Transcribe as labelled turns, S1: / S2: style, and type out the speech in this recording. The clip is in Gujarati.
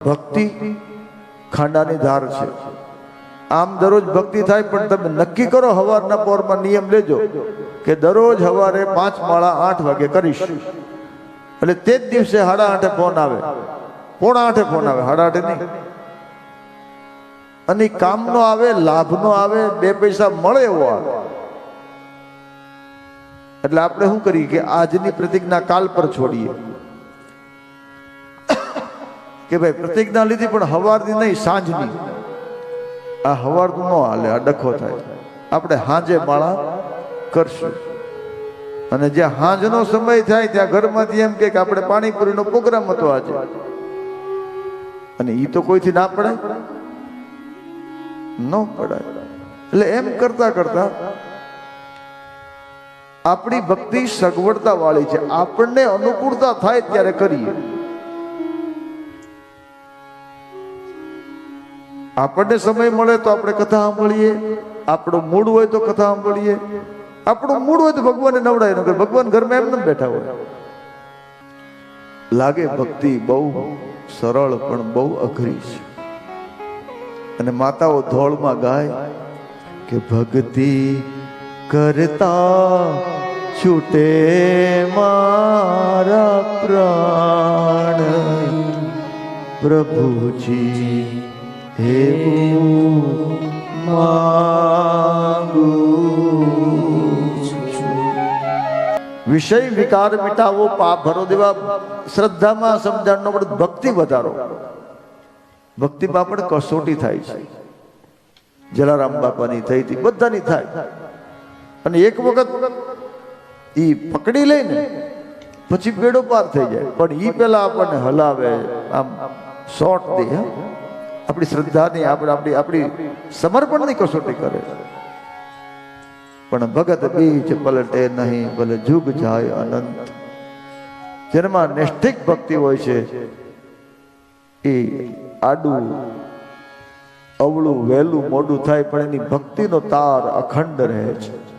S1: ભક્તિ ખાંડાની ધાર છે. આમ દરરોજ ભક્તિ થાય, પણ તમે નક્કી કરો હવારના પોરમાં નિયમ લેજો કે દરરોજ સવારે 5 માળા 8 વાગે કરીશ. એટલે તે જ દિવસે 8:30 ફોન આવે, 7:45 ફોન આવે, 8:30 નહીં. અને કામનો આવે, લાભનો આવે, 2 પૈસા મળે એવો આવે. એટલે આપણે શું કરીએ કે આજની પ્રતિજ્ઞા કાલ પર છોડીએ કે ભાઈ પ્રતિજ્ઞા લીધી પણ હવારની નહીં, સાંજની. આ હવારનું ન હાલે, આ ડખો થાય. આપણે સાંજે માળા કરશું. અને જ્યાં સાંજનો સમય થાય ત્યાં ઘરમાંથી એમ કે આપણે પાણીપુરીનો પ્રોગ્રામ હતો આજે, અને એ તો કોઈથી ના પડાય, ન પડાય. એટલે એમ કરતા કરતા આપણી ભક્તિ સગવડતા વાળી છે. આપણને અનુકૂળતા થાય ત્યારે કરીએ. આપણને સમય મળે તો આપણે કથા સાંભળીએ, આપણું મૂડ હોય તો કથા સાંભળીએ, આપણું મૂડ હોય તો ભગવાનને નવડાય ન કરે. ભગવાન ઘરમાં એમ ન બેઠા હોય. લાગે ભક્તિ બહુ સરળ પણ બહુ અઘરી છે. અને માતાઓ ધોળમાં ગાય કે ભક્તિ કરતા છૂટે મારા પ્રાણ, પ્રભુજી એવું માંગુ છું. વિષય વિકાર મિટાવો, પાપ ભરો દેવા. શ્રદ્ધામાં સમજણનો પણ ભક્તિ વધારો. ભક્તિમાં પણ કસોટી થાય છે. જલારામ બાપાની થઈ હતી, બધાની થાય. અને એક વખત ઈ પકડી લઈને પછી બેડો પાર થઈ જાય. પણ ઈ પેલા આપણને હલાવે, આમ શોર્ટ દે. આપણી શ્રદ્ધાની, આપણી સમર્પણની કસોટી કરે. પણ ભગત બીજ પલટે નહીં, ભલે જુગ જાય અનંત. જેમાં નિષ્ઠિક ભક્તિ હોય છે એ આડું અવળું વહેલું મોડું થાય, પણ એની ભક્તિનો તાર અખંડ રહે છે.